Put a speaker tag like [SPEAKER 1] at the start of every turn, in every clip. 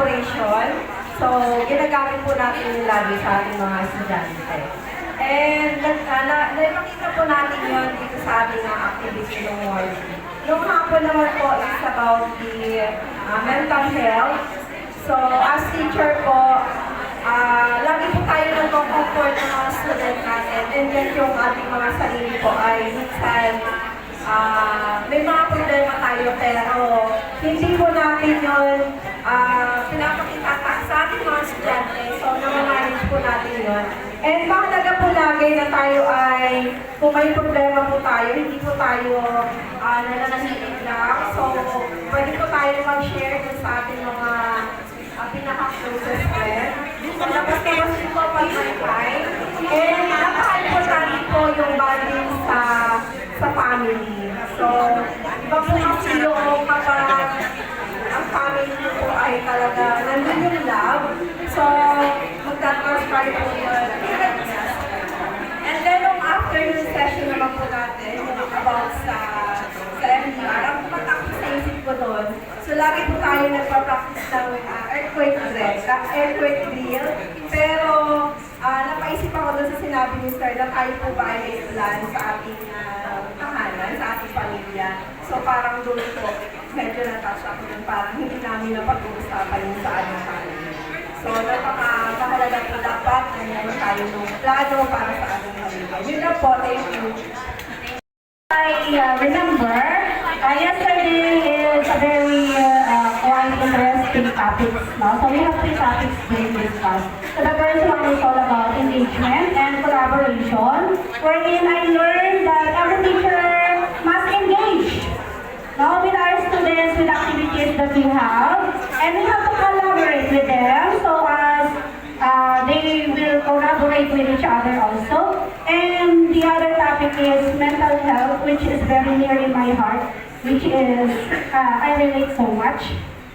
[SPEAKER 1] collaboration. So, ginagamit po natin yung lagi sa ating mga estudyante. And nakita po natin yun dito sa ating activity ng morning. Yung hapon naman po is about the mental health. So, as teacher po, lagi po tayo nagko-comfort ng mga student natin. And then yung ating mga sarili po ay minsan may mga problema tayo pero hindi po natin yun pinapakita sa ating mga estudyante. So, namamanage po natin yun. And mahalaga po lagi na tayo ay, kung may problema po tayo, hindi po tayo nananahimik lang. So, pwede po tayo mag-share sa ating mga pinaka-closest friend. Labas-labas din po pag may time. And napaka-importante po yung bonding sa family. So, iba po kasi yung kapag ang family po ay talaga nandun yung love. So, magta-transfer po yun. And then, yung afternoon session naman po natin, about sa MDR, ang pumatakot sa isip ko doon. So, lagi po tayo nagpa-practice ng earthquake drill. Pero, napaisip ako doon sa sinabi ni Sir na tayo po ba ay may plan sa ating tahanan, sa ating pamilya. So, parang doon po, medyo natouch ako doon, parang hindi namin napag-uusapan yung sa ating pamilya. So, napaka-mahalaga po dapat na meron tayo ng plano para sa ating pamilya. Yun na po, thank you.
[SPEAKER 2] I remember yesterday is a very quite interesting topic. No? So we have three topics being discussed. So the first one is all about engagement and collaboration, wherein I learned that every teacher must engage, no, with our students with activities that we have, and we have to collaborate with them so as they will collaborate with each other also. And the other topic is mental health, which is very near in my heart, which is, I relate so much.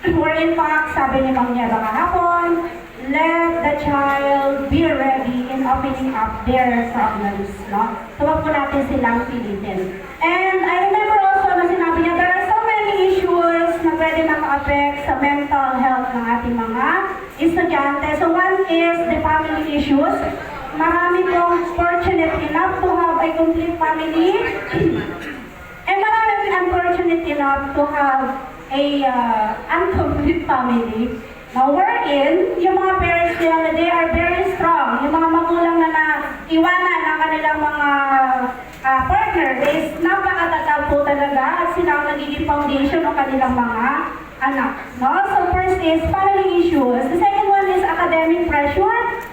[SPEAKER 2] Where in fact, sabi ni Mang Nieva kahapon, let the child be ready in opening up their problems. No? So wag po natin silang pilitin. And I remember also na sinabi niya, there are so many issues na pwede maka-affect sa mental health ng ating mga estudyante. So one is the family issues. Marami pong fortunate enough to have a complete family. And marami unfortunate enough to have a incomplete family. Now, wherein, yung mga parents nila, they are very strong. Yung mga magulang na naiwanan ng kanilang mga partner is napakatatag po talaga at sila ang nagiging foundation ng kanilang mga anak. No? So, first is family issues. The second one is academic pressure.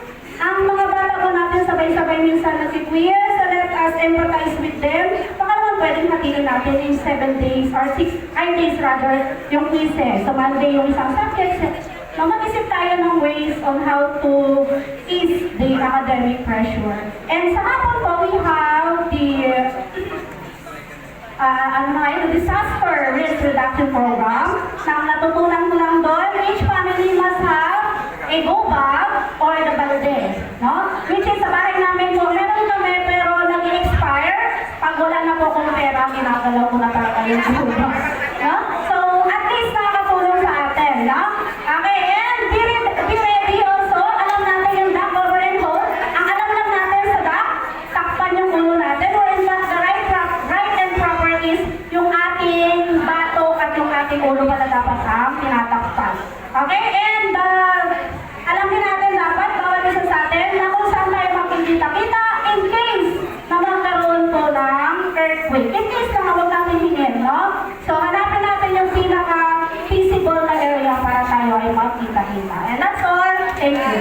[SPEAKER 2] Ang mga bata po natin sabay-sabay minsan nag-quiz, so let us empathize with them. Baka naman pwedeng hatiin natin in 7 days or 8 days rather yung quizzes. So Monday yung isang subject. So mag-isip tayo ng ways on how to ease the academic pressure. And sa hapon po, we have the disaster risk reduction program. Na ang natutunan ko lang doon, each family must have a go bag or the balde, no? Which is sa bahay namin po, meron kami pero nag-expire. Pag wala na po kung pera, ginagalaw ko na talaga yung gulo. No? So, at least nakakatulong sa atin, no? Okay, and be ready also. Alam natin yung duck over and hold. Ang alam lang natin sa duck, takpan yung ulo natin. Or in fact, the right and proper is yung ating batok at yung ating ulo pala dapat ang tinatakpan. Okay, and alam din natin dapat, bawat isa sa atin, na kung saan tayo makikita-kita in case na magkaroon po ng earthquake. In case na huwag natin hingin, no? So, hanapin natin yung pinaka-feasible na area para tayo ay makikita-kita. And that's all. Thank you.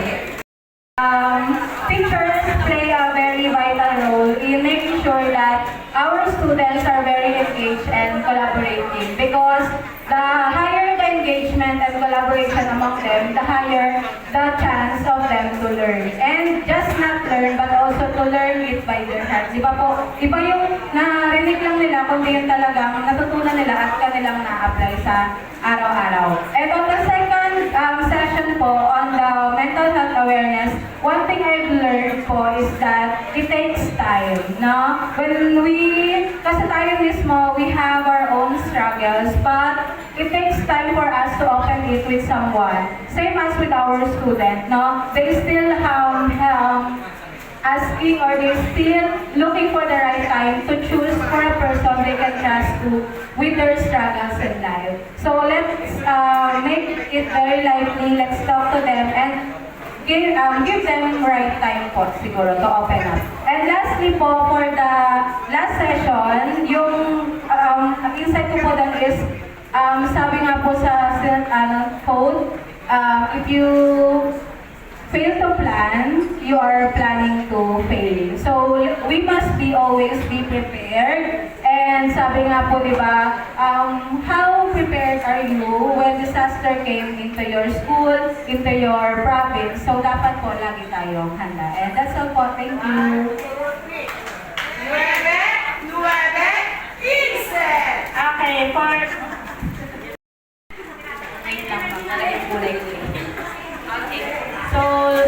[SPEAKER 1] Teachers play a very vital role in making sure that our students are very engaged and collaborating because the higher the engagement and collaboration among them, the higher the chance of them to learn. And just not learn, but also to learn it by their heart. Di ba po? Iba yung narinig lang nila, kundi yung talagang natutunan nila at kanilang na-apply sa araw-araw. And on the second session po, on the mental health awareness, one thing I've learned po is that it takes time, no? When kasi tayo mismo, we have our own struggles, but
[SPEAKER 2] it takes time for us to open it with someone. Same as with our student, no? They still asking or they're still looking for the right time to choose for a person they can trust to with their struggles in life. So let's make it very lively. Let's talk to them and give them right time po siguro to open up. And lastly po, for the last session, yung insight ko po doon is, sabi nga po sa code, if you fail to plan, you are planning to fail. So, we must always be prepared. And sabi nga po, di ba, how prepared are you when disaster came into your school, into your province? So, dapat po lagi tayong handa. And that's all po. Thank you.
[SPEAKER 3] Okay, for Okay. So,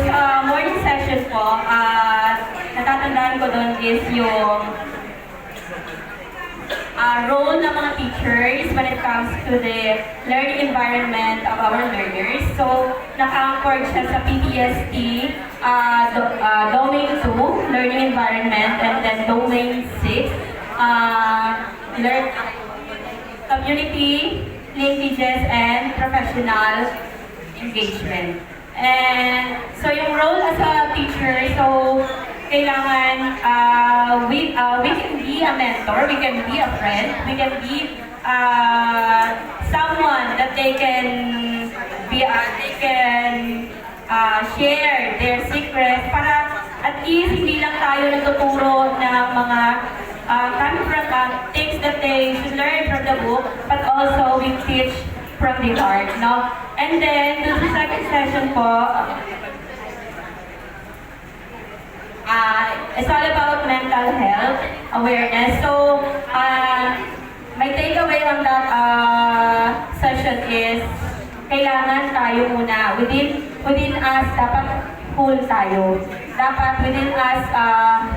[SPEAKER 3] sa morning session po, natatandaan ko doon is yung role ng mga teachers when it comes to the learning environment of our learners. So, naka-anchored siya sa PTSD, Domain 2, Learning Environment, and then Domain 6, Community, Linkages, and Professional Engagement. And so yung role as a teacher, so kailangan we can be a mentor, we can be a friend, we can be someone that they can share their secrets para at least hindi lang tayo nagtuturo ng mga coming from things that they should learn from the book, but also we teach from the heart, no? And then, the second session po, it's all about mental health awareness. So, my takeaway on that session is, kailangan tayo muna, within us, dapat whole tayo. Dapat within us,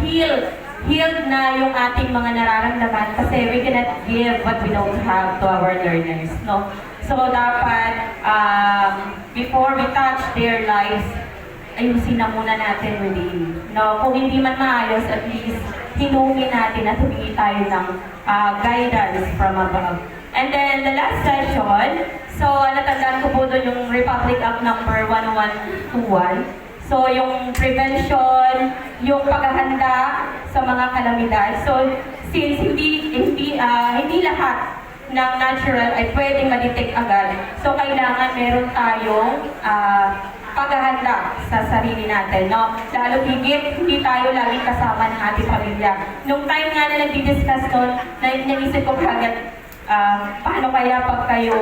[SPEAKER 3] healed na yung ating mga nararamdaman kasi we cannot give what we don't have to our learners, no? So, dapat, before we touch their lives, ayusin na muna natin within. No? Kung hindi man maayos, at least, hinungin natin at humingi tayo ng guidance from above. And then, the last session, so, natandaan ko po doon yung Republic Act number 1121. So, yung prevention, yung paghahanda sa mga kalamidad. So, since hindi lahat ng natural ay pwedeng ma-detect agad. So, kailangan meron tayong paghahanda sa sarili natin, no? Lalo higit, hindi tayo laging kasama ng ating pamilya. Nung time nga na nag-discuss doon, naisip ko kagad, paano kaya pag kayo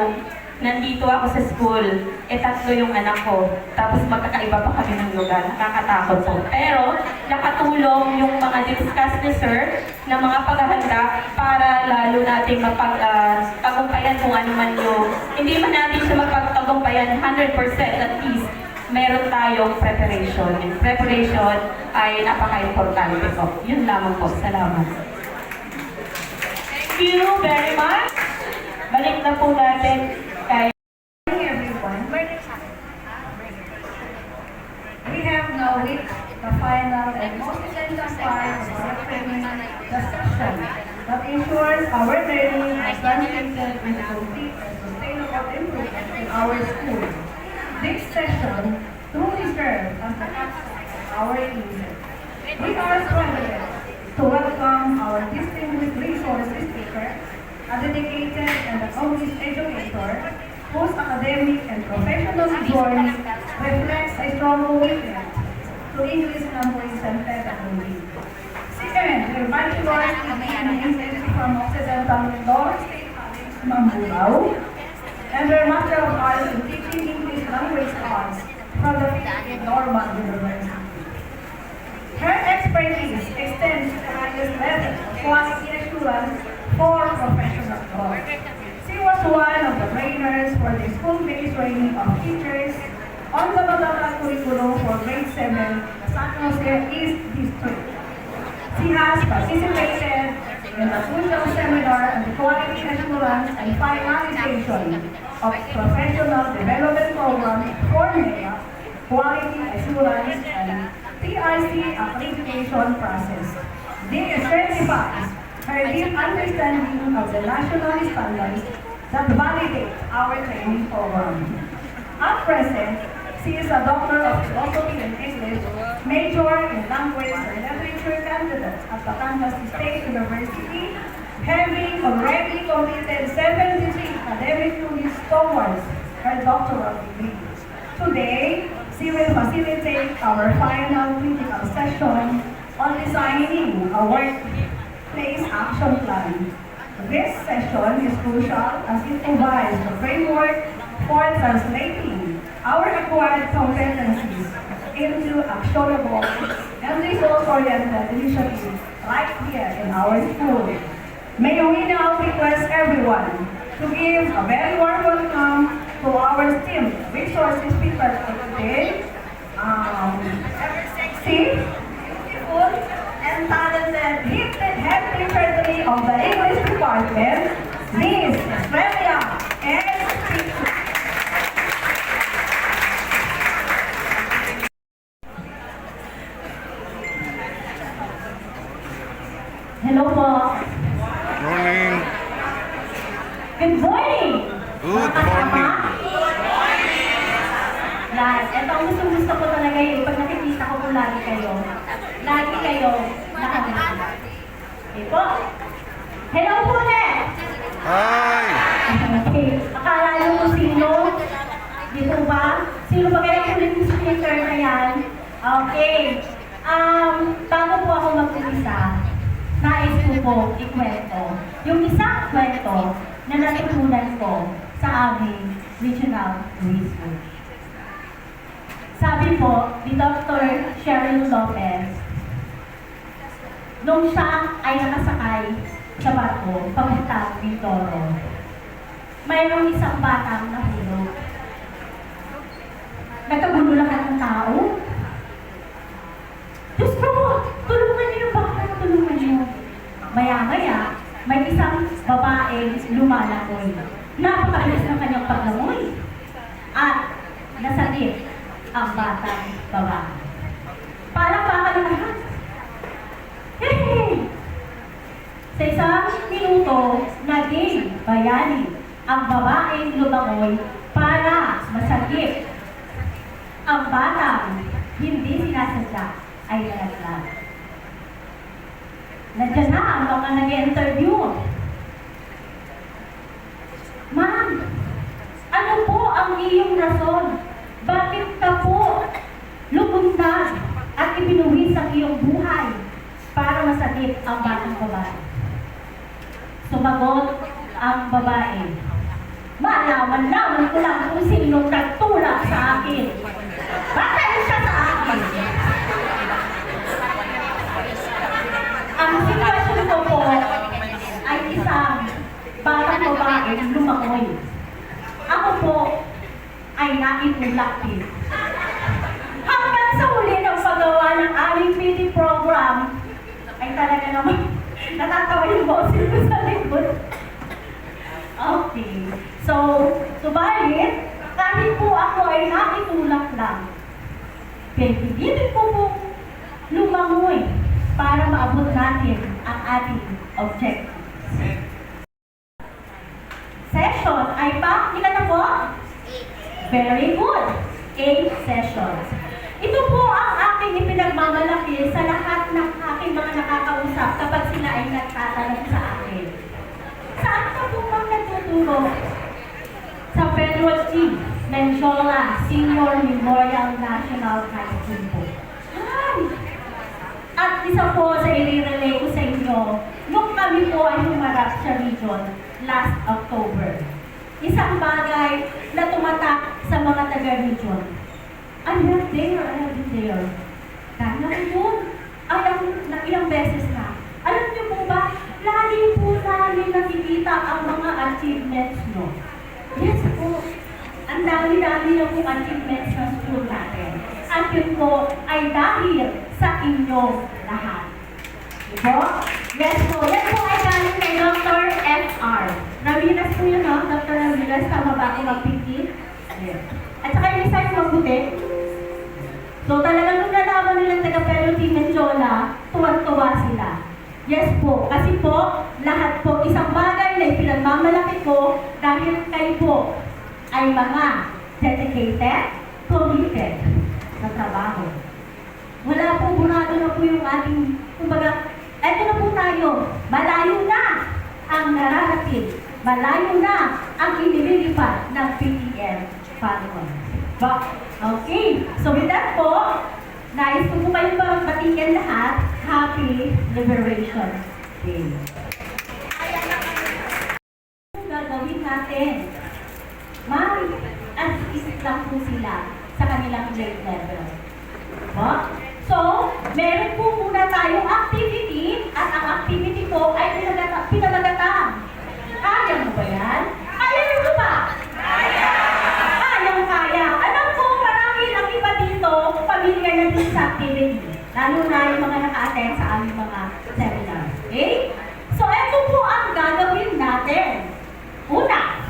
[SPEAKER 3] nandito ako sa school, tatlo yung anak ko, tapos magkakaiba pa kami ng lugar, nakakatakot po. Pero, nakatulong yung mga discuss ni Sir na mga paghahanda para lalo nating mapagtagumpayan kung ano man yung, hindi man natin siya mapagtagumpayan 100% at least, meron tayong preparation. And preparation ay napaka-importante po. Yun lamang po. Salamat. thank you very much. Balik na po natin kay
[SPEAKER 2] Everyone, we have now reached the final and most essential part of our training, the session that ensures our learning is translated into complete and sustainable improvement in our school. This session truly serves as the capstone of our users. We are privileged to welcome our distinguished resource speaker, a dedicated and accomplished educator whose academic and professional journey reflects a strong commitment to English language and pedagogy. She earned her bachelor's degree in English from Occidental Mindoro State College, Mamburao, and her Master of Arts in Teaching English Language Arts from the Philippine Normal University. Her expertise extends to the highest level of quality assurance for professional growth. She was one of the trainers for the school-based training of teachers on the Batangas curriculum for grade 7 in the San Jose East District. She has participated in the crucial seminar on quality assurance and finalization of professional development program for NEA, quality assurance and TIC accreditation process. This certifies her deep understanding of the national standards that validate our training program. At present, she is a Doctor of Philosophy and English, major in Language and Literature candidate at the Kansas State University, having already completed 73 academic units towards her doctoral degree. Today, she will facilitate our final critical session on designing a workplace action plan. This session is crucial as it provides the framework for translating our acquired competencies into actionable and result-oriented initiatives right here in our school. May we now request everyone to give a very warm welcome to our esteemed resources speaker for today. Ever sexy, beautiful, and talented head secretary of the English department, Miss Australia and
[SPEAKER 3] Hello po.
[SPEAKER 4] Morning.
[SPEAKER 3] Good morning.
[SPEAKER 4] Good
[SPEAKER 3] Mga kasama.
[SPEAKER 4] morning.
[SPEAKER 3] Lahat. Ito ang gusto ko talaga yun. Pag nakikita ko po lagi kayo nakaganda. Okay po. Hello po ulit.
[SPEAKER 4] Hi.
[SPEAKER 3] Okay. Akala nyo kung sino? Di po ba? Sino ba kaya ulit yung speaker na yan? Okay. Bago po ako mag-umpisa, nais ko po ikwento yung isang kwento na natutunan ko sa aming regional research. Sabi po ni Dr. Cheryl Lopez, nung siya ay nakasakay sa barko papuntang Mindoro, mayroong isang batang nahulog. Nagkagulo lahat ng tao. Diyos ko, tulungan niyo yung bata, tulungan niyo. Maya-maya, may isang babaeng lumalangoy. Napakaalis ng kanyang paglangoy. At nasadip ang batang babae. Palakpakan ng lahat. Hey! Sa isang minuto, naging bayani ang babaeng lumangoy para masagip ang batang hindi sinasadya ay nalaglag. Nandiyan na ang mga nag-interview. Ma'am, ano po ang iyong rason? Bakit ka po lumundag at ibinuwis ang iyong buhay para masagip ang batang babae? Sumagot ang babae. Malaman-laman ko lang kung sinong nagtulak sa akin. Bakit siya sa akin? Ang sitwasyon ko po ay isang batang babae lumangoy. Ako po ay naitulak din. Hanggang sa huli ng paggawa ng aming PD program, ay talaga naman natatawa yung boses ko sa likod. Okay. So, subalit, kahit po ako ay naitulak lang, pinipilit ko po lumangoy para maabot natin ang ating objectives. Session ay ilan na po? Very good. 8 sessions. Ito po ang aking ipinagmamalaki sa lahat ng aking mga nakakausap kapag sila ay nagtatanong sa akin. Saan ka po bang nagtuturo? Sa Pedro G. Menjola Senior Memorial National High School po. Hi! At isa po sa i-relay ko sa inyo, nung kami po ay humarap sa region last October. Isang bagay na tumatak sa mga taga-region. I have been there. Dahil na yun, ilang beses na. Alam niyo po ba, lagi po namin nakikita ang mga achievements nyo. Yes po, ang dami-dami na po achievements ng school natin. At yun po ay dahil sa inyong lahat.
[SPEAKER 2] Po? Yes po. Yan po ay galing kay Dr. F.R. Ramirez po yun, no? Dr. Ramirez, tama ba ako mag-pinky? Yes. At saka yung isa yung mabuti. So talagang nung nalaman nilang taga Pero Team Menjola, tuwan-tuwa sila. Yes po, kasi po, lahat po, isang bagay na ipinagmamalaki ko dahil kayo po ay mga dedicated, committed sa trabaho. Wala po, burado na po yung ating, kumbaga, eto na po tayo, malayo na ang nararating, malayo na ang inililipat ng PTM followers. Okay, so with that po, nais ko po kayong batikan lahat, Happy Liberation Day. Ang gagawin natin, mag-assist lang po sila sa kanilang grade level. So, meron po muna tayong activity at ang activity po ay pinamagatang. Kaya mo ba yan? Kaya mo ba? Kaya. Alam ko, marami ang iba dito, pamilya na din sa activity. Lalo na yung mga naka-attend sa aming mga seminar. Okay? So, ito po ang gagawin natin. Una,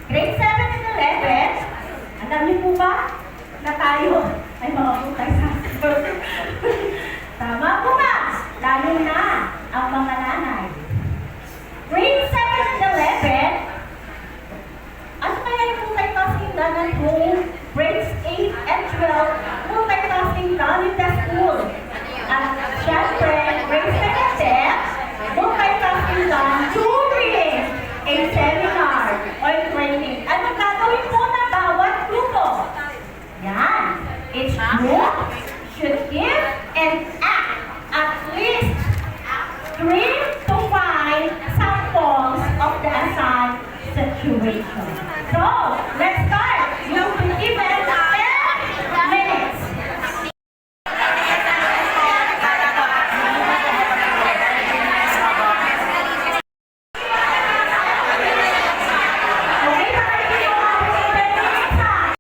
[SPEAKER 2] grade 7 and 11, alam niyo po ba na tayo ay mga utay sa Tama po ba? Lalo na ang mga nanay. Grade 7 and 11, ano kaya yung multitasking na kung grades 8 and 12, multitasking na in the school? At syempre, grades 9 and 10, multitasking na during a seminar or training. Ano gagawin po na bawat grupo? Yan. Each group should give and act at least 3 to 5 samples of the assigned situation. So, let's start. You will be given 10 minutes. Okay, para hindi ko mabigyan 10 minutes ha.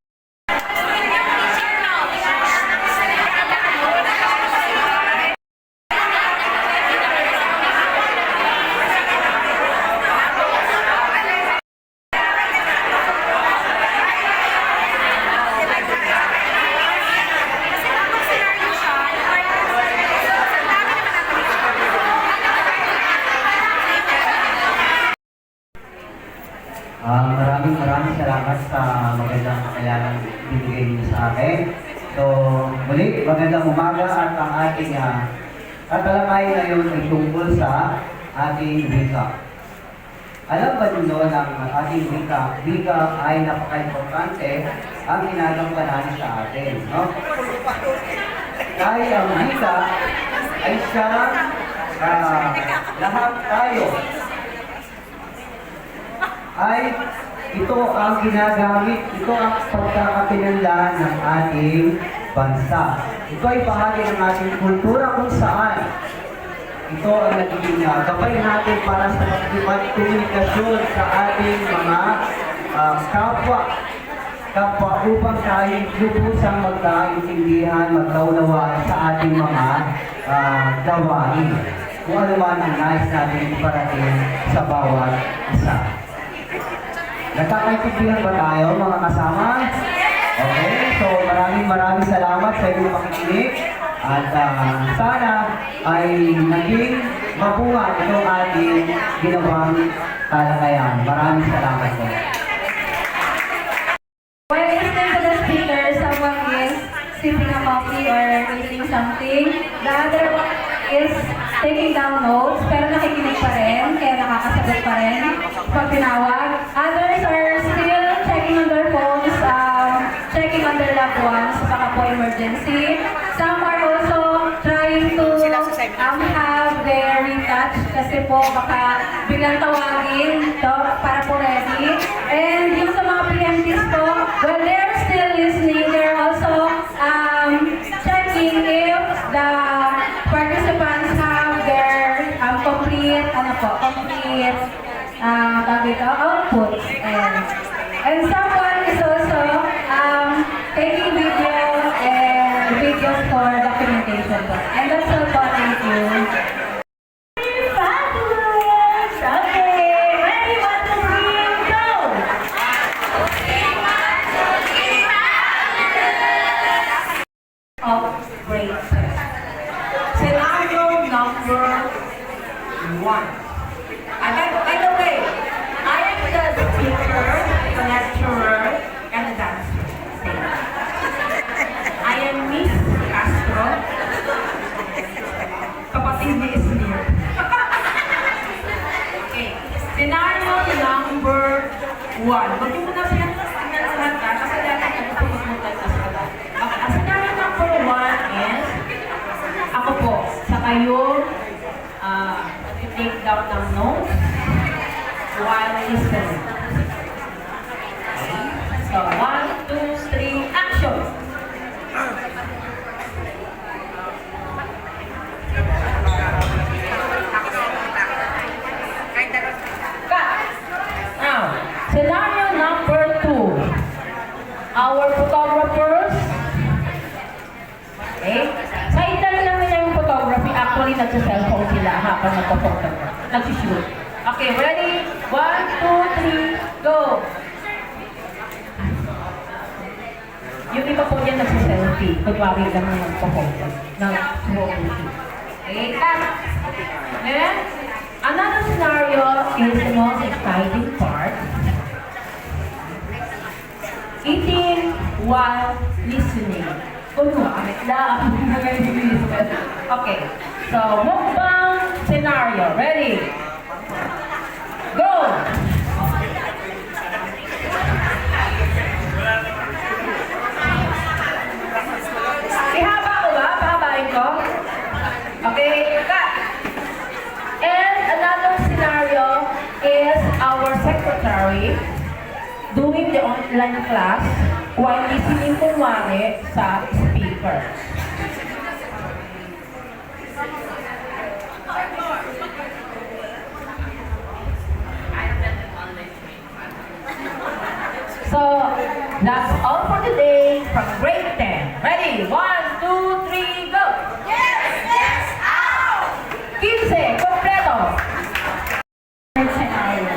[SPEAKER 5] Maraming salamat sa magandang kakayanan binigay niyo sa akin. So, muli, magandang umaga at ang ating tatalakay ngayon ay tungkol sa ating wika. Alam ba niyo na ang ating wika ay napaka-importante ang ginagampanan sa atin, no? Dahil ang wika ay siya, lahat tayo ay ito ang ginagamit, ito ang pagkakapilanlaan ng ating bansa. Ito ay bahagi ng ating kultura kung saan ito ang nagiging gabay natin para sa komunikasyon sa ating mga kapwa upang tayo lubusang magkaintindihan, magkaunawaan sa ating mga gawain. Kung ano man ang nais natin iparating sa bawat isa. Nagkakaintindihan ba tayo mga kasama? Okay, so maraming salamat sa inyong pakikinig at sana ay naging mabuhat itong ating ginawang talakayan. Maraming salamat po.
[SPEAKER 3] While listening to the speaker, someone is sipping a coffee or eating something. The other one is taking down notes, pero nakikinig pa rin, kaya nakakasagot pa rin pag tinawag. Others are still checking on their phones, checking on their loved ones, baka po emergency. Some are also trying to have their retouch kasi po baka biglang tawagin para po ready. And yung sa mga PMTs po, well, they're still listening. They're also checking if the participants have their complete outputs. And someone is also taking video and videos for documentation. And that's all po. Thank you. down ng notes while listening. Okay? So, 1, 2, 3, action! Cut! Now, scenario number 2. Our photographers, okay? Sideline lang nila yung photography. Actually, nagsa-cellphone sila habang nagpo-photograph. Nagsishoot. Okay, ready? 1, 2, 3, go! Yung iba po dyan nagsa-selfie. Kunwari lang na nagpo-photo. Nag-photography. Okay, cut! Then, another scenario is the most exciting part. Eating while listening. Kunwari lang. Okay. So, mukbang scenario. Ready? Go! Ihaba ko ba? Pahabain ko? Okay, cut! And another scenario is our secretary doing the online class while listening kunwari sa speaker. So, that's all for today from grade 10. Ready? 1, 2, 3, go! Yes, yes, out! 15, completo! Scenario.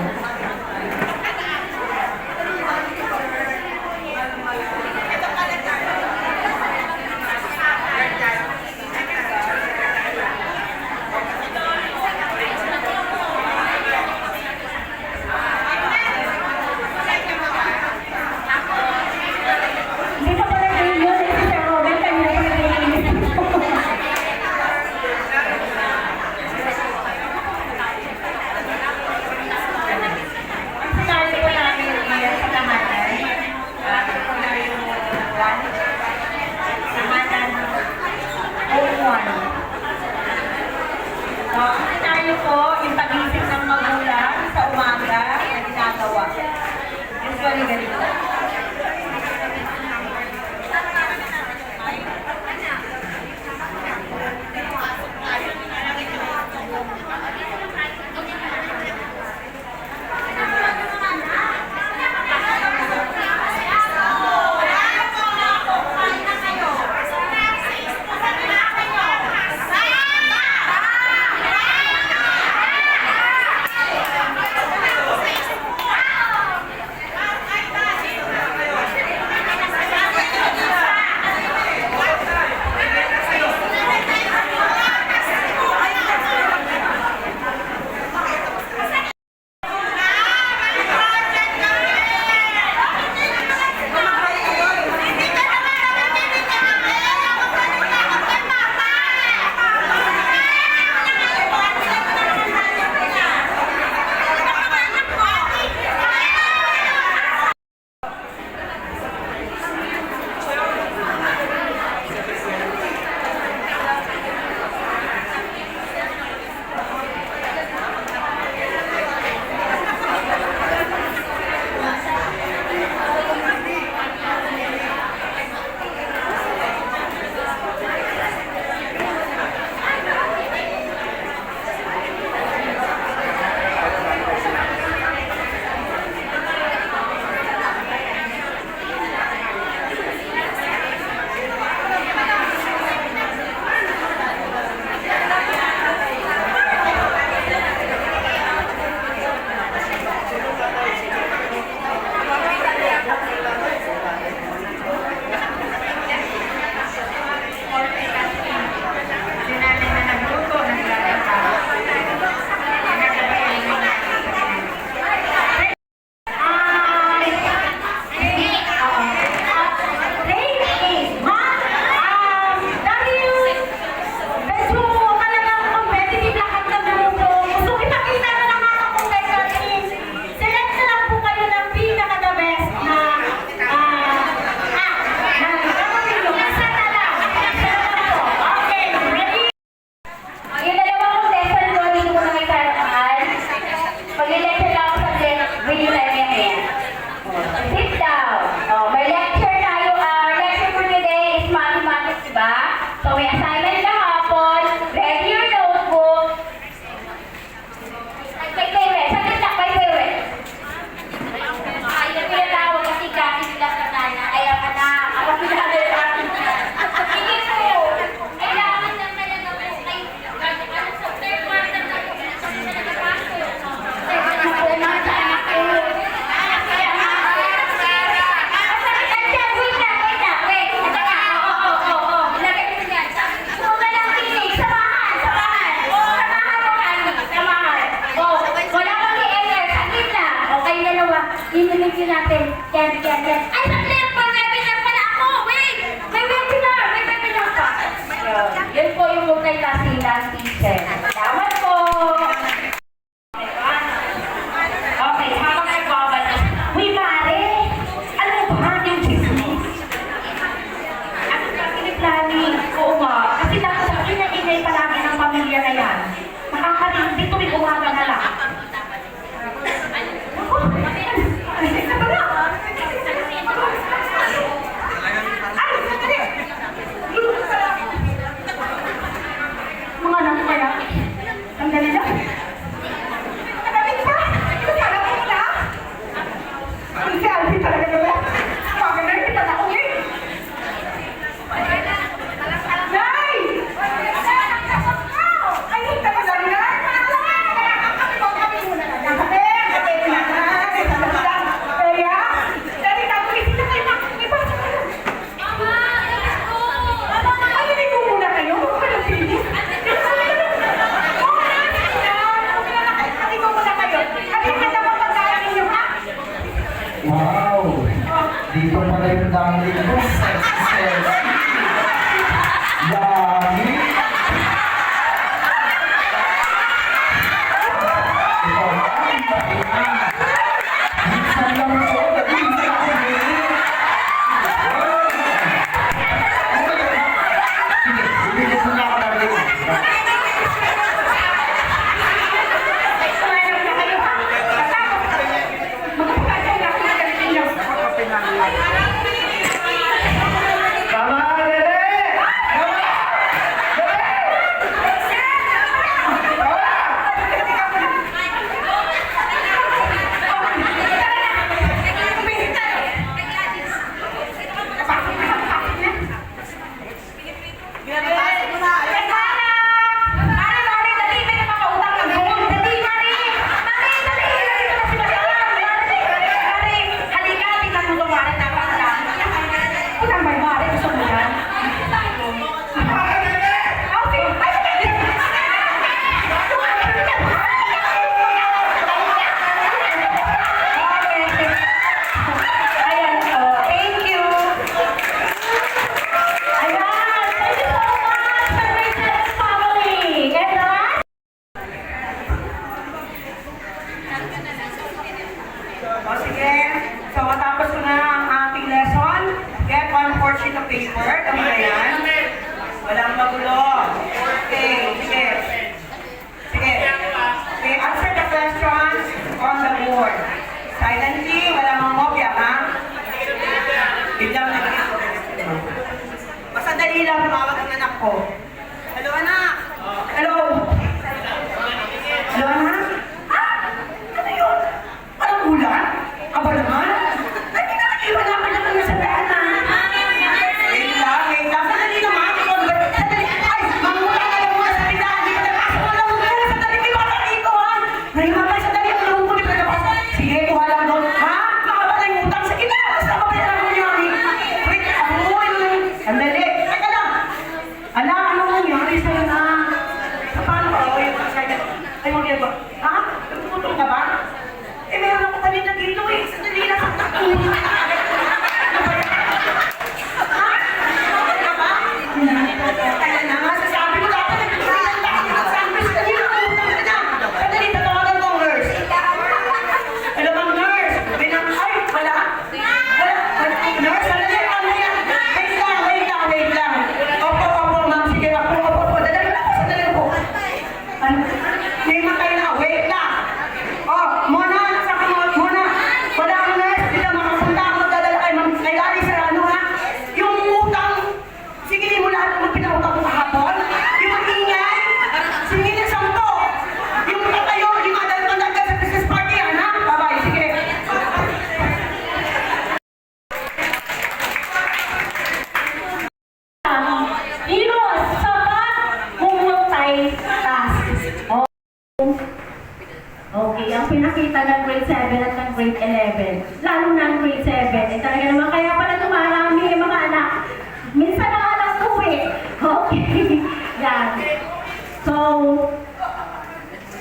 [SPEAKER 5] Dami.
[SPEAKER 6] O sige, so matapos ko na ang ating lesson. Get 1/4 sheet of paper. Tama na yan? Walang magulo. Okay, sige. Sige. Okay, answer the questions on the board. Silently, walang mangopya, ha? Biglang basta dali lang tumawag ang anak ko. Hello, anak! Hello! Hello, anak? Ano yun? Parang ulan? Aba naman? Ay, hindi na nag-iwan naman naman sa pera. Wait lang. Sandali naman. Sandali. Ay, mangulang ka lang muna sa pita. Hindi ka napasok mo lang muna. Sandali, may bata dito, ha? Nahimatay, sandali. Ang lang muna ka napasok. Sige, kuha lang doon. Ha? Nakabala yung utang. Sige na. Basta mabayaran mo niya. Wait, sandali. Teka lang. Anak, ano nangyari sa'yo na? Paano ba? Ay, mga ginagawa. Ha? Nagpuputol ka ba? Eh, meron ako kanina dito eh. Sandali lang. Kaya na nga, sasabi ko dapat nagpuputol ka. Sandali lang. Sandali, tatawagan ko ang nurse. Hello, ma'am nurse. Ay, wala. Nurse, sandali lang. Wait lang. Opo, ma'am. Sige, opo. Sandali lang po. May matay na. Wait lang. Oh, Mona. Wala ang nurse. Hindi lang makapunta ako magdadala kay Ma'am Kay sa ano ha? Yung utang. Sige mo lahat ng pinautang ko kahapon. Yung ingay. Sige na 10. Yung tatayo. Yung adal ka sa business party yan ha? Bye-bye. Sige.
[SPEAKER 2] Heroes, sapat multitask. Okay, ang pinakita ng grade 7 at ng grade 11, lalo na ang grade 7, eh talaga naman kaya pala tumarami yung mga anak. Minsan ang anak ko eh. Okay, yan. So,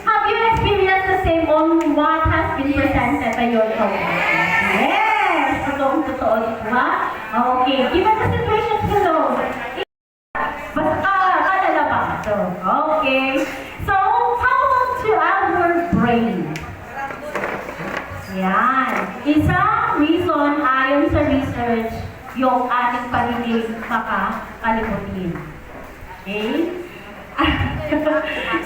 [SPEAKER 2] have you experienced the same on what has been presented by your coach? Yes! Totoo dito ha? Okay, given the situation below, basta kalala ba ito? Okay. So, how about to our brain? Yan. Isang reason ayon sa research yung ating paninig makakalimutin. Okay?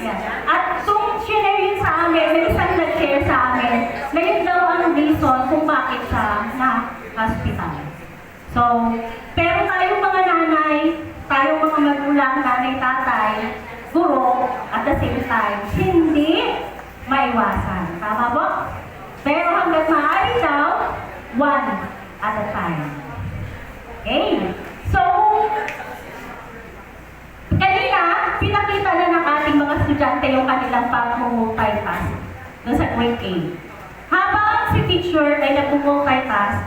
[SPEAKER 2] Yan. At kung share yun sa amin, may isang nag-share sa amin, ngayon daw ang reason kung bakit siya na-hospital. So, pero tayong mga nanay, tayong mga magulang, nanay, tatay, guro, at the same time, hindi maiwasan. Tama po? Pero hanggang maaari daw, one at a time. Okay? So, kanina, pinakita na ng ating mga estudyante yung kanilang pag-multitask doon sa grade 8. Habang si teacher ay nag-multitask,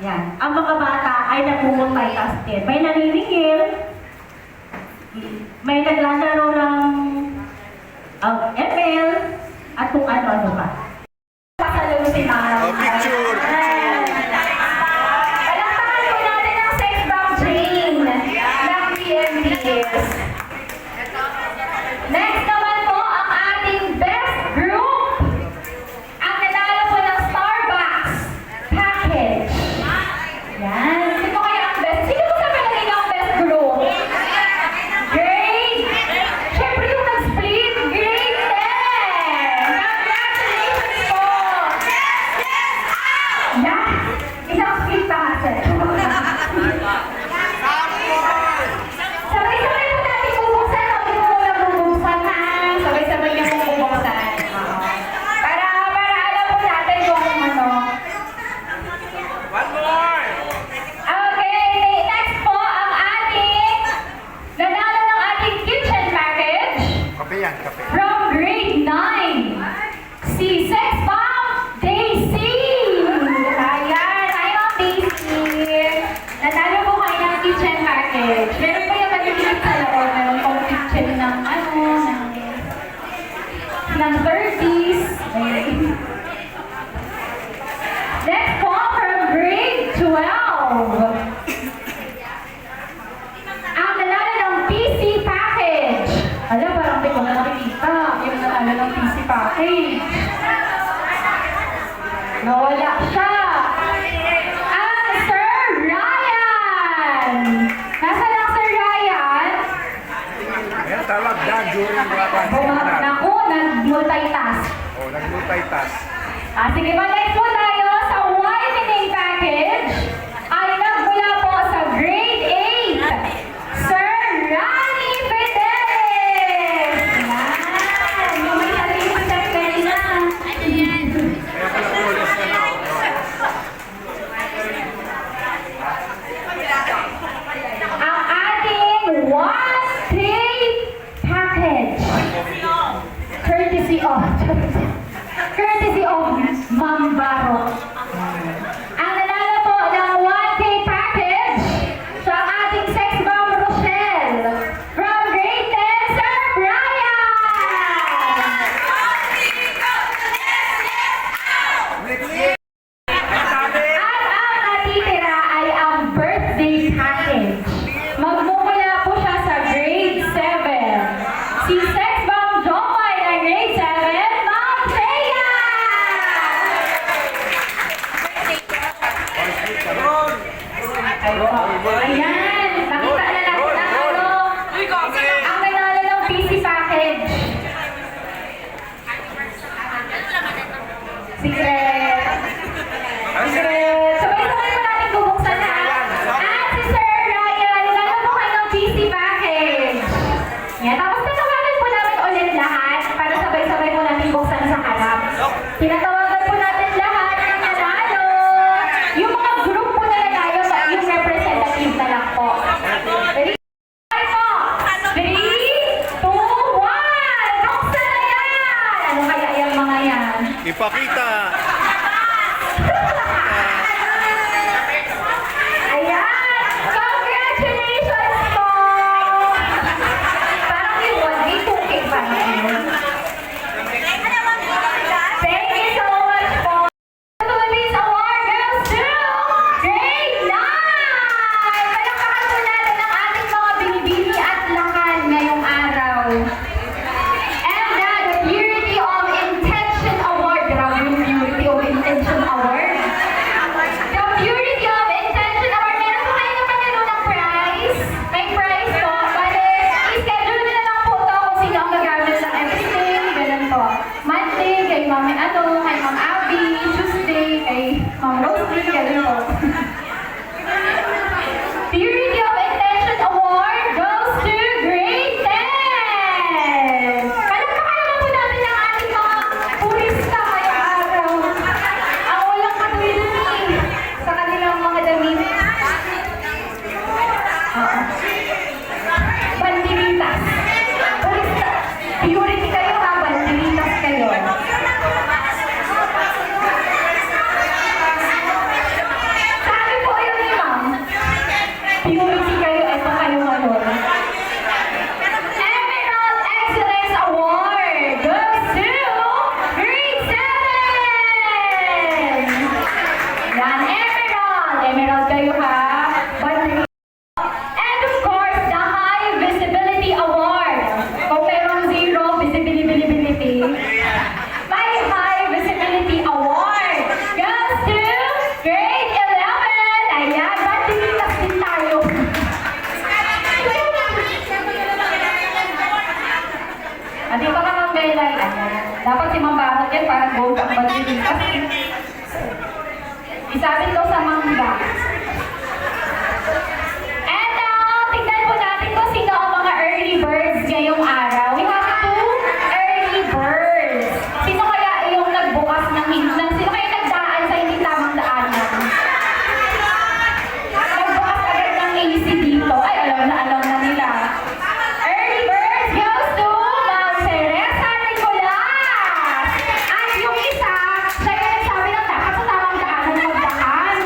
[SPEAKER 2] yan, ang mga bata ay nag-multitask din. May naniningil, may naglalaro ng ML, at kung ano-ano pa. Pasalubong si Mara.
[SPEAKER 4] Picture.
[SPEAKER 2] Palakpakan po natin ng 30s. Next po from grade 12. Ang nanalo ng PC package. Alam, parang di ko na nakikita yung nanalo ng PC package. Nawala siya. Ang Sir Ryan. Nasa lang Sir Ryan?
[SPEAKER 4] Ayan, talag dyan during the
[SPEAKER 2] Naku, nag-multitask.
[SPEAKER 4] Oh, nag-multitask.
[SPEAKER 2] Sige pa, next po tayo sa whitening package. Ay nagmula po sa grade 8. Sir Rani Fidelis. Yan. Yung may sarili sa kanina.
[SPEAKER 4] Kaya pala ulis ka na.
[SPEAKER 2] Ang ating one-day package. Courtesy of Ma'am Baro. Ang nanalo po ng one-day package sa ating sex bomb Rochelle from grade 10, Sir Brian! At ang natitira ay ang birthday package. Magmumula po siya sa grade 7. Si sex bomb Jomay ng grade 7, Ma'am Thea! Ayan, nakita na natin ang ano, ang nanalo ng PC package. Secret. Sabay-sabay pa natin bubuksan na. At si Sir Ryan, nanalo po kayo ng PC package. Yan, tapos tatawagan po namin ulit lahat para sabay-sabay po natin buksan sa harap. Tinatawagan po natin lahat ng nanalo. Yung mga group po na nanalo, yung representative na lang po. Ready? Ay po! 3, 2, 1! Buksan na yan! Ano kaya yung mga yan?
[SPEAKER 4] Ipakita.
[SPEAKER 2] Ayan! Congratulations po! Parang yung 1 day 2K pa na yun. Thank you so much po! Philippines Award goes to grade 9! Palakpakan po natin ang ating mga binibini at lakan ngayong araw. And the Purity of Intention Award. Grabe yung Purity of Intention Award. The Purity of Intention Award. Meron po kayo naman ano ng prize? May prize po. Bale, i-schedule nyo na lang po ito kung sino ang gagamit ng everything. Ganun po. Monday, kay Mami ano, kay Ma'am Abby. Tuesday, kay Ma'am Rosie. Ganun po. Purity of Intention Award goes to grade 10! Palakpakan naman po natin ang ating mga purista ngayong araw. Ang walang katuloy sa kanilang mga damit. Oo. Bandiritas. Purista. Purity kayo ha, bandiritas kayo. Sabi po yun ni Ma'am. Purity kayo, ito kayo ngayon. Emerald Excellence Award goes to grade 7! Yan, Emerald! Emerald kayo ha. Bandiritas. And of course, the High Visibility Award. Kung merong 0 visibility, may High Visibility Award goes to grade 11. Ayan, bandiritas din tayo. Hindi pa ka Ma'am Belay. Ayan. Dapat si Ma'am Barot yan parang gold ang bandiritas. Isabit daw sa mangga. And now, tignan po natin kung sino ang mga early birds ngayong araw. We have 2 early birds. Sino kaya yung nagbukas ng hinlan? Sino kaya nagdaan sa hindi tamang daanan? Nagbukas agad ng AC dito. Ay, alam na nila. Early birds goes to Ma'am Teresa Nicolas. At yung isa, siya yung nagsabi ng dapat sa tamang daanan magdaan.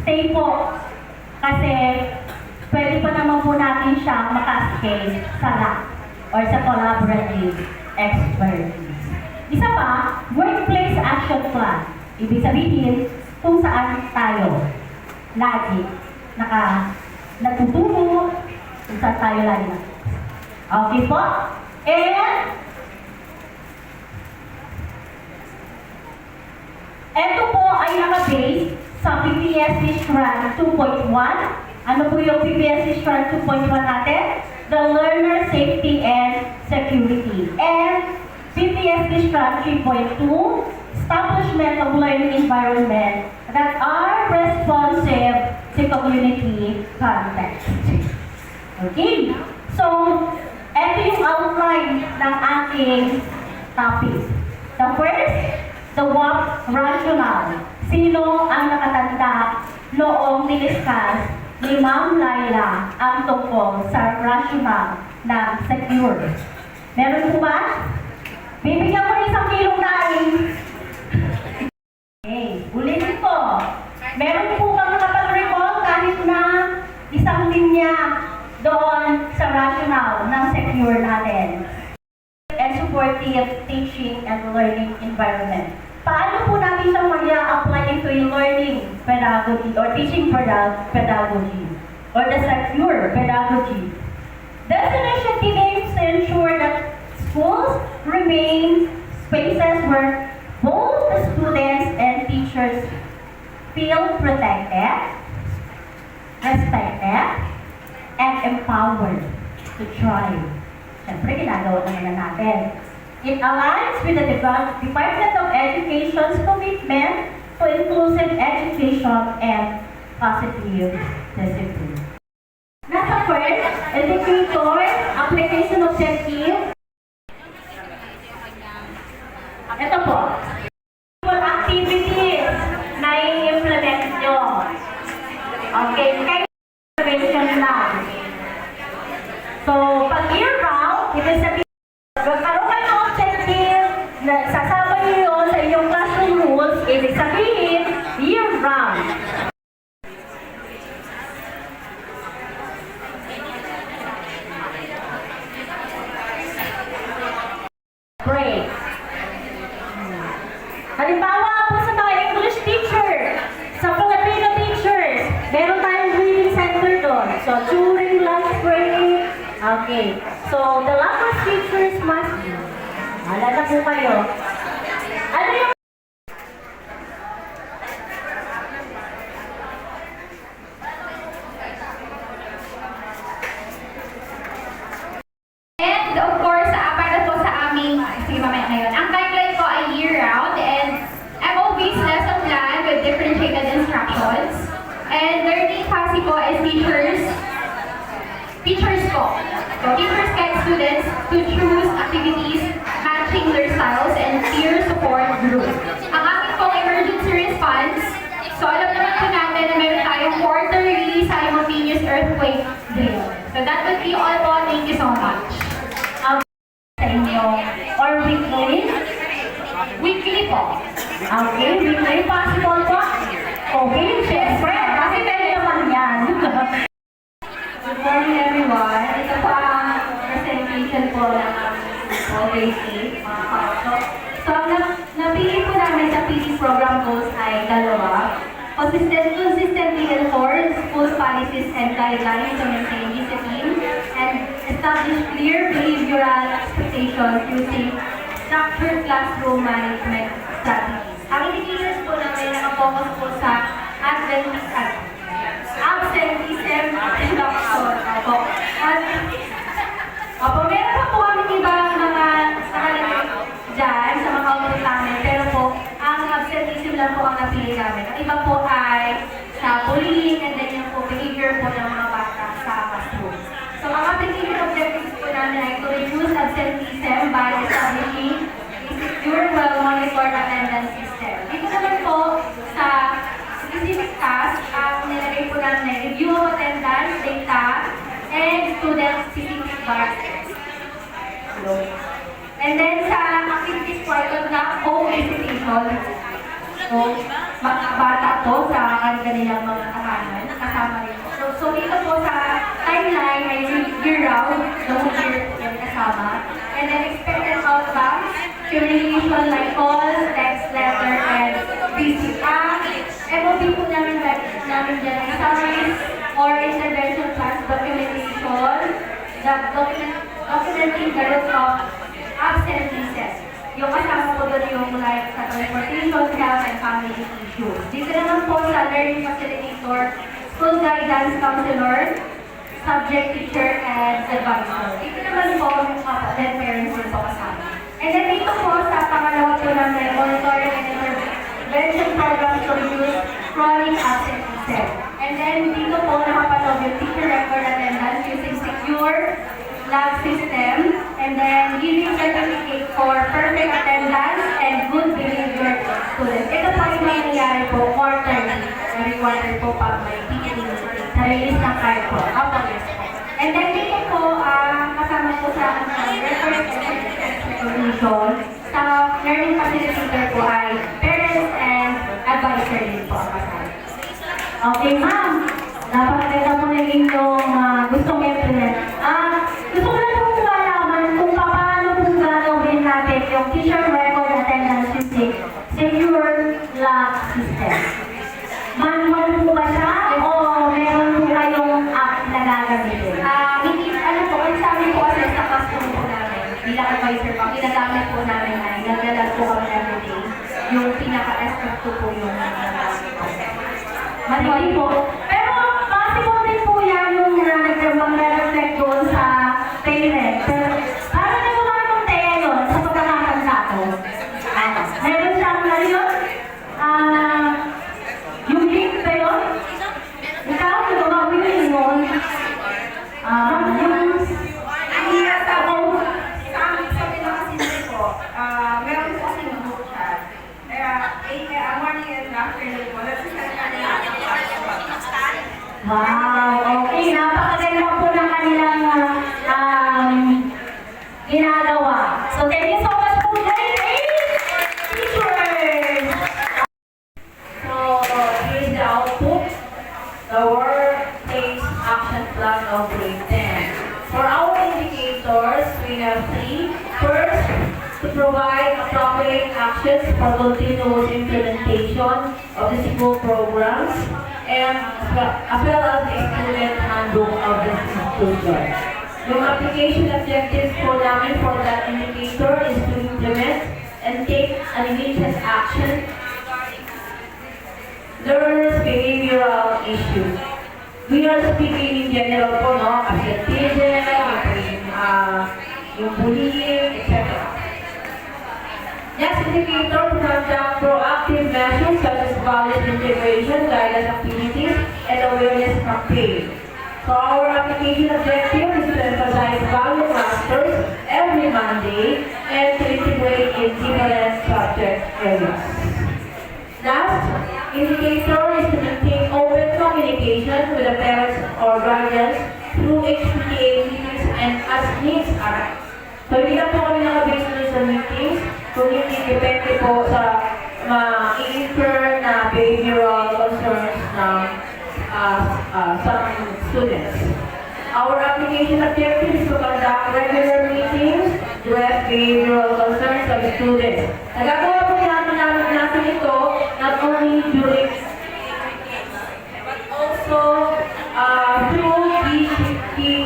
[SPEAKER 2] stay po. Kasi pwede pa naman po natin siya makascale sa lab or sa collaborative expertise. Isa pa, workplace action plan. Ibig sabihin, kung saan tayo lagi natututo, kung saan tayo lagi okay po? And ito po ay naka-base sa PPSC Strand 2.1. Ano po yung PPSC Strand 2.1 natin? The Learner Safety and Security. And PPSC Strand 3.2, Establishment of Learning Environment that are responsive to community context. Okay? So, ito yung outline ng aking topic. The first, the WAP rationale. Sino ang nakatanda noong niliskas ni Ma'am Laila ang tungkol sa rationale ng secure? Meron po ba? Bibigyan ko ng 1 kilong daing. Okay, ulitin ko. Meron po bang nakapag-recall kahit na 1 linya doon sa rationale ng secure natin? And supportive teaching and learning environment. Paano po natin siya mag-apply into yung learning pedagogy or teaching pedagogy or the secure pedagogy? This initiative aims to ensure that schools remain spaces where both the students and teachers feel protected, respected, and empowered to thrive. Siyempre, ginagawa naman natin. It aligns with the Department of Education's commitment to inclusive education and positive discipline. Nasa first, indicator, application objective. Ito po. What activities na i-implement nyo? Okay, kaya intervention lang. So, pag year round, ibig sabihin, magkaroon kayo ng objective, sasama nyo yun sa inyong classroom rules, ibig sabihin, year round. Break. Halimbawa po sa mga English teacher, sa Filipino teachers, meron tayong reading center doon. So, during lunch break, okay. So, the language teachers must be. Alala po kayo. Ano yung
[SPEAKER 7] And of course, para po sa aming, sige mamaya ngayon, ang timeline ko ay year-round and MOB's lesson plan with differentiated instructions. And learning kasi po is teachers ko. So teachers guide students to choose activities matching their styles and peer support group. Ang amin pong emergency response, so alam naman po natin na meron tayong quarterly simultaneous earthquake drill. So that would be all po. Thank you so much.
[SPEAKER 2] sa inyo or weekly?
[SPEAKER 7] Weekly po.
[SPEAKER 2] Okay, weekly possible po? Okay, syempre, kasi pwede naman yan.
[SPEAKER 1] Good morning everyone. Ito po ang presentation po ng Always Safe, mga kapatid. So, ang napili po namin sa PD program goals ay 2. Consistently enforce school policies and guidelines to maintain discipline and establish clear behavioral expectations using structured classroom management strategies. Ang indicators po namin nakafocus po sa absenteeism reduction. Meron pa po kami ibang mga nakalagay dyan sa mga output namin, pero po, ang absenteeism lang po ang napili namin. Ang iba po ay sa bullying and then yung po behavior po ng mga bata sa classroom. So, ang application objectives po namin ay to reduce absenteeism by establishing a secure, well-monitored attendance system. Dito naman po sa specific task, ang nilagay po namin ay review of attendance, data, and student specific barriers. And then sa activities po ay na co-visitation. So, mga bata po sa
[SPEAKER 2] kanilang mga tahanan, kasama rin po. So dito po sa timeline ay year-round, no year yan kasama. And then expected outcomes, communication like calls, text, letter, and visit. MOB po namin dyan ay summaries or intervention plans, documentation, documenting the root of absenteeism. Yung kasama po doon yung like sa transportation, health, and family issues. Dito naman po sa learning facilitator, school guidance counselor, subject teacher, and advisor. Dito naman po yung kapatid parents din po kasama. And then dito po sa pangalawa po namin, monitoring and intervention programs to reduce chronic absenteeism. And then dito po nakapalog yung teacher record attendance using secure lab system, and then giving certificate for perfect attendance and good behavior students. Ito po yung nangyayari po quarterly, every quarter po pag may teaching sa release ng card po, after this po. And then dito po, kasama po sa record and supervision, sa learning facilitator po ay parents and advisor din po ang kasama.
[SPEAKER 3] Okay, ma'am. Napakaganda po na inyong gustong implement. Gusto ko lang po malaman kung paano po gagawin natin yung teacher record attendance using secure lock system. Manual po ba siya o meron po kayong app na gagamitin?
[SPEAKER 2] Hindi, ano po, ang sabi po kasi sa custom po namin, bilang advisor po, ginagamit po namin ay nagdalag po kami everyday. Yung pinaka-S2 po yung nagagamit po.
[SPEAKER 3] Manual po. Pero possible din po yan yung nag-reflect doon sa parent. Pero parang nagawa ng TEA yun sa pagkakakanta ko. Meron siyang ano yun? Yung link ba yun? Ikaw, nagawa mo yun yun. Yung
[SPEAKER 1] Sa amin kasi po, meron po kasi group chat. Morning and afternoon po. That's
[SPEAKER 3] wow, okay. Napakaganda po ng kanilang ginagawa. So, thank you so much po guys. Teachers! So, here's the output. The workplace action plan of grade 10. For our indicators, we have 3. First, to provide appropriate actions for continuous implementation of the school programs and as well as the student handbook of the institution. Yung application objectives po namin for that indicator is to implement and take an immediate action learners' behavioral issues. We are speaking in general po, no? Absenteeism, yung bullying, etc. Next indicator to conduct proactive measures such as values integration, guidance activities, and awareness campaign. So our application objective is to emphasize value clusters every Monday and to integrate in different subject areas. Last indicator is to maintain open communication with the parents or guardians through HPTA meetings and as needs arise. So hindi lang po kami nakabase dun sa meetings, kung hindi depende po sa ma-incur na behavioral concerns ng some students. Our application objective is to conduct regular meetings to address behavioral concerns of students. Nagagawa po natin ito not only during but also through BCP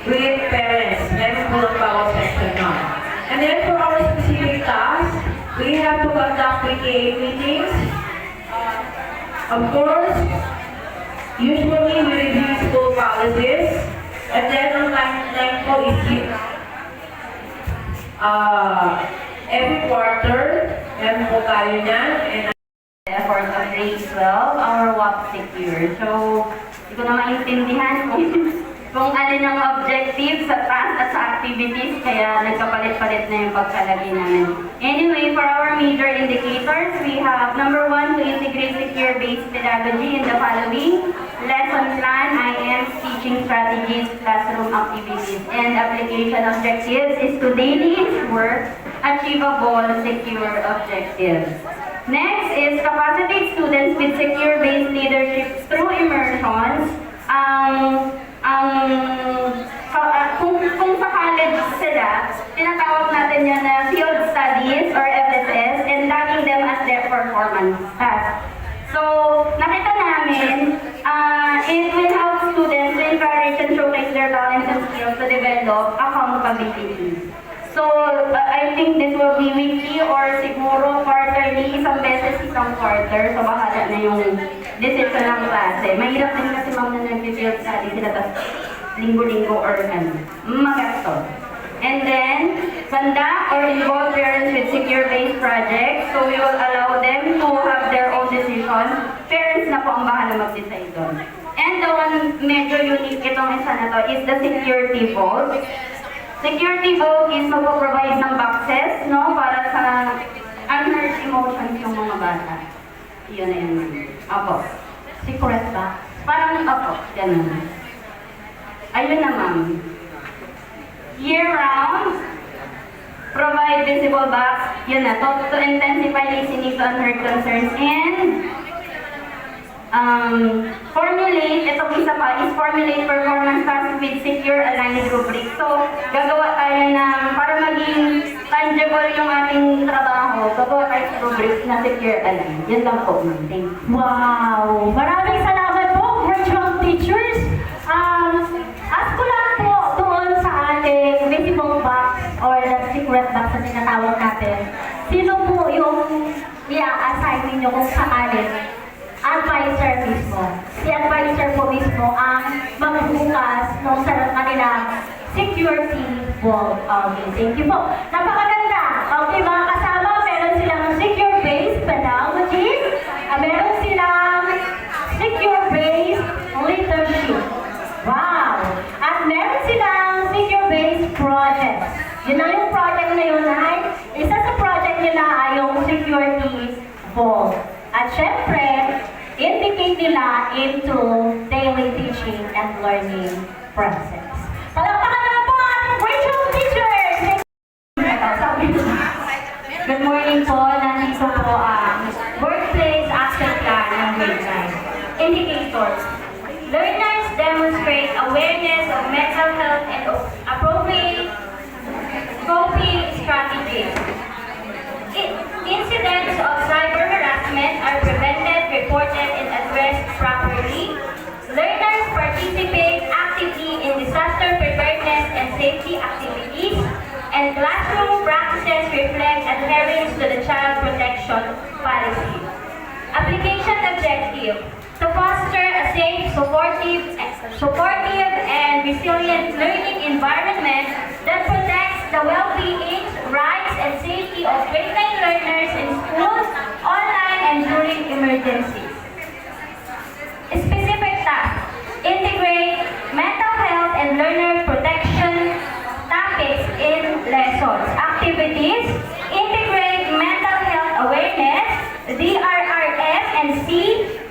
[SPEAKER 3] with parents. Meron po ng bawat section nun. And then for our specific tasks, we have to conduct PTA meetings. Of course, usually we review school policies. And then ang timeline po is every quarter, meron po tayo niyan. And
[SPEAKER 2] For the grade 12, our WAP secure. So, hindi ko na maintindihan kung alin ang objective sa task at sa activities, kaya nagkapalit-palit na yung pagkalagay namin. Anyway, for our major indicators, we have number 1, to integrate secure-based pedagogy in the following: lesson plan, IMs, teaching strategies, classroom activities, and application objectives is to daily ensure achievable secure objectives. Next is capacitate students natin, it will help students to encourage and showcase their talents and skills to develop accountability. So, I think this will be weekly or siguro quarterly, isang beses isang quarter. So, bahala na yung decision ng klase. Mahirap din kasi ma'am na nag-field study sila, tapos linggo-linggo or ano, magastos. And then, conduct or involve parents with secure-based projects. So, we will allow them to have their own decision. Parents na po ang bahala mag-decide doon. And the one medyo unique itong isa na to is the security vault. Security vault is magpo-provide ng boxes, no, para sa unhurt emotions yung mga bata. Yun na yun. Apo. Secret box. Parang apo. Ganun. Ayun na, ma'am. Year-round, provide visible box. Yun na. To intensify listening to unheard concerns and formulate, itong isa pa, is formulate performance tasks with secure aligned rubric. So, gagawa tayo ng, para maging tangible yung ating trabaho, gagawa tayo ng rubric na secure aligned. Yan lang po, ma'am. Thank you.
[SPEAKER 3] Wow! Maraming salamat po, virtual teachers. Ask ko lang po doon sa ating visible box or the secret box na tinatawag natin. Sino po yung i-assign ninyo kung sakali? Advisor mismo. Si advisor po mismo ang magbukas ng sa kanilang security wall. Okay, thank you po. Napakaganda. Okay, mga kasama, meron silang secure-based pedagogy. Meron silang secure-based leadership. Wow! At meron silang secure-based projects. Yun na yung project na yun ay, isa sa project nila ay yung security wall. At syempre, indicate nila into daily teaching and learning process. Palakpakan naman po ang ating virtual teachers! Good morning po, nandito po ang workplace action plan ng grade 9. Indicators. Learners demonstrate awareness of mental health and appropriate coping strategies. Incidents of cyber harassment are prevented, reported, and addressed properly. Learners participate actively in disaster preparedness and safety activities, and classroom practices reflect adherence to the child protection policy. Application objective: to foster a safe, supportive, and resilient learning environment that protects the well-being, rights, and safety of grade 9 learners in schools, online, and during emergencies. Specific tasks: integrate mental health and learner protection topics in lessons. Activities: integrate mental health awareness, DRRF, and CCP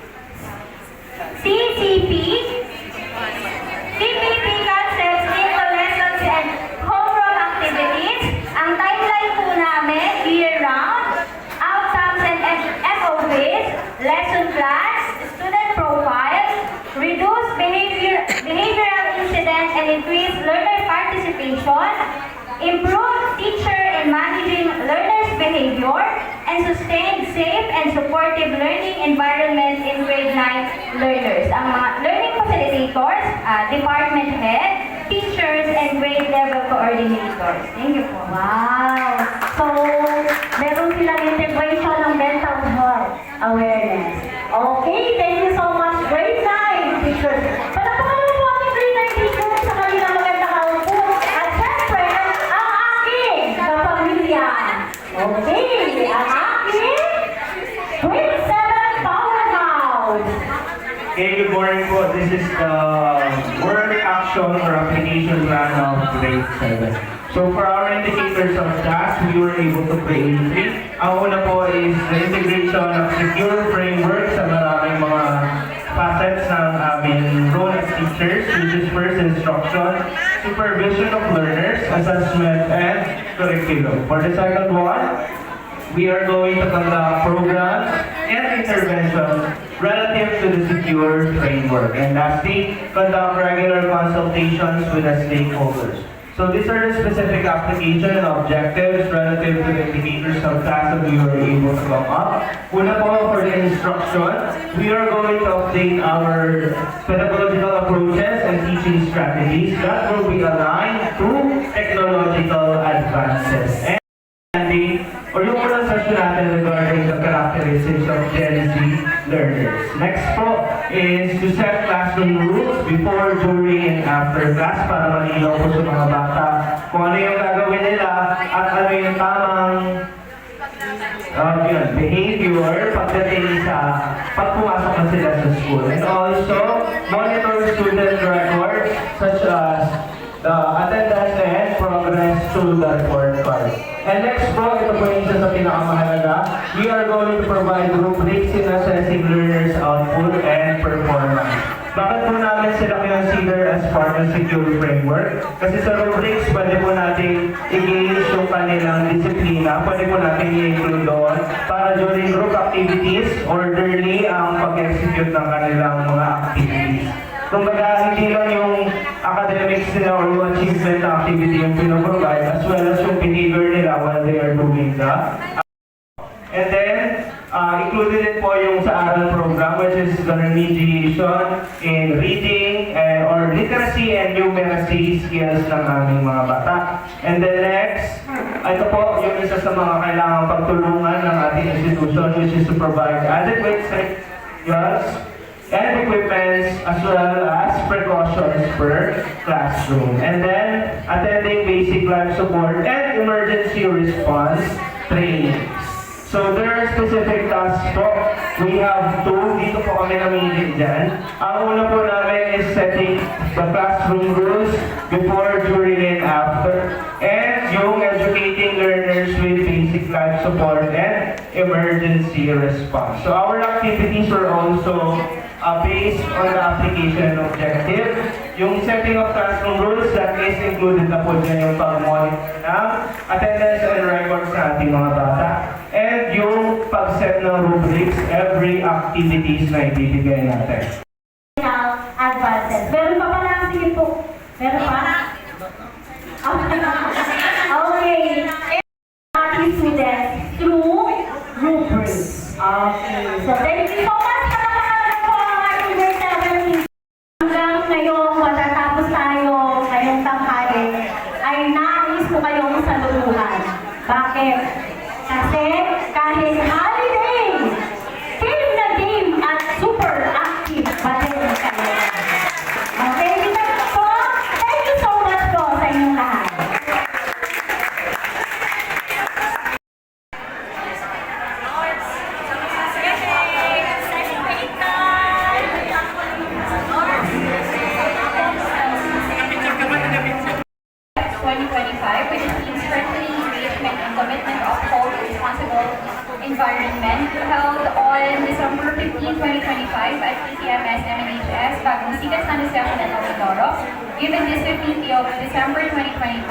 [SPEAKER 3] concepts into lessons and homeroom activities. Ang timeline po namin, year-round, outcomes and FOVs, lesson plans, student profile, reduce behavioral incidents and increase learner participation, improve teacher in managing learners' behavior, and sustain safe and supportive learning environment in grade 9 learners. Ang mga learning facilitators, department head, teachers, and grade level coordinators. Thank you po. Wow! So, meron silang integration ng mental health awareness. Okay, thank you so much, grade 9 teachers. Palakpakan mo po ating grade 9 teachers sa kanilang magandang output. At syempre, ang aking kapamilya. Okay, ang aking grade 7 powerhouse.
[SPEAKER 8] Hey, good morning po. This is the work action or application plan of grade 7. So for our indicators of tasks, we were able to create 3. Ang una po is the integration of secure framework sa maraming mga facets ng aming role as teachers, which is first instruction, supervision of learners, assessment, and curriculum. For the second one, we are going to conduct programs and interventions relative to the secure framework. And lastly, conduct regular consultations with the stakeholders. So these are the specific application and objectives relative to the indicators of class that we were able to come up. Una po, for the instruction, we are going to update our pedagogical approaches and teaching strategies that will be aligned to technological advances. And or yung unang session natin regarding the characteristics of Gen Z learners. Next po is to set classroom rules before, during, and after class para malinaw po sa mga bata kung ano yung gagawin nila at ano yung tamang behavior pagdating sa pagpumasok na sila sa school. And also, monitor student records such as the attendance and progress through the report card. And next po, ito po yung isa sa pinakamahalaga. We are going to provide rubrics in assessing learners' output and performance. Bakit po namin sila consider as part of secure framework? Kasi sa rubrics, pwede po natin i-gauge yung kanilang disiplina, pwede po natin i-include doon para during group activities, orderly ang pag-execute ng kanilang mga activities. Kumbaga, hindi lang yung academics nila or achievement na activity yung pinaprovide as well as yung behavior nila while they are doing that. And then, included din po yung sa aral program which is the remediation in reading or literacy and numeracy skills ng aming mga bata. And then next, ito po yung isa sa mga kailangang pagtulungan ng ating institution which is to provide adequate sections and equipments as well as precautions per classroom. And then, attending basic life support and emergency response training. So there are specific tasks po. We have two. Dito po kami namili dyan. Ang una po namin is setting the classroom rules before, during, and after. And yung educating learners with basic life support and emergency response. So our activities were also based on the application objective. Yung setting of classroom rules, that is included na po dyan yung pag-monitor ng attendance and records sa ating mga bata. And yung pag-set ng rubrics every activities na ibibigay natin.
[SPEAKER 2] Advances. Meron pa pala, sige po. Meron pa? Okay. Ating students through rubrics. Okay. So thank you so much. Hanggang ngayong matatapos tayo ngayong tanghali ay nais ko kayong saluluhan. Bakit? Kasi kahit holiday, game na game at super active pa din kayo. Okay, thank you so much po sa inyong lahat.
[SPEAKER 7] Environment held on December 15, 2025 at PTMS MNHS, Bagong Sikat, San Jose del Mindoro. Given this 15th of December 2025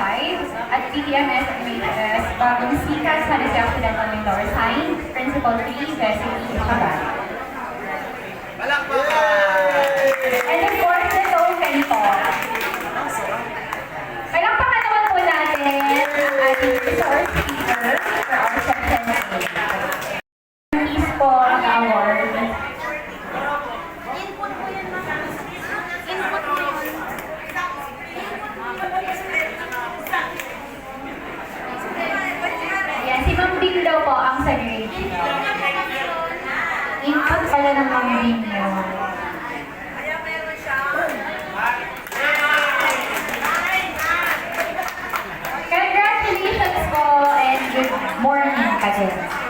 [SPEAKER 7] at PTMS MNHS, Bagong Sikat, San Jose del Mindoro. Signed, Principal 3, Vesely Kaban. And of course, the token po. Palakpakan naman po natin ang ating resource speaker for our section today. Po ang award. Ayan, si Ma'am Bing daw po ang sa grade. Input pala ng Ma'am Bing yun. Congratulations po and good morning, Kadens.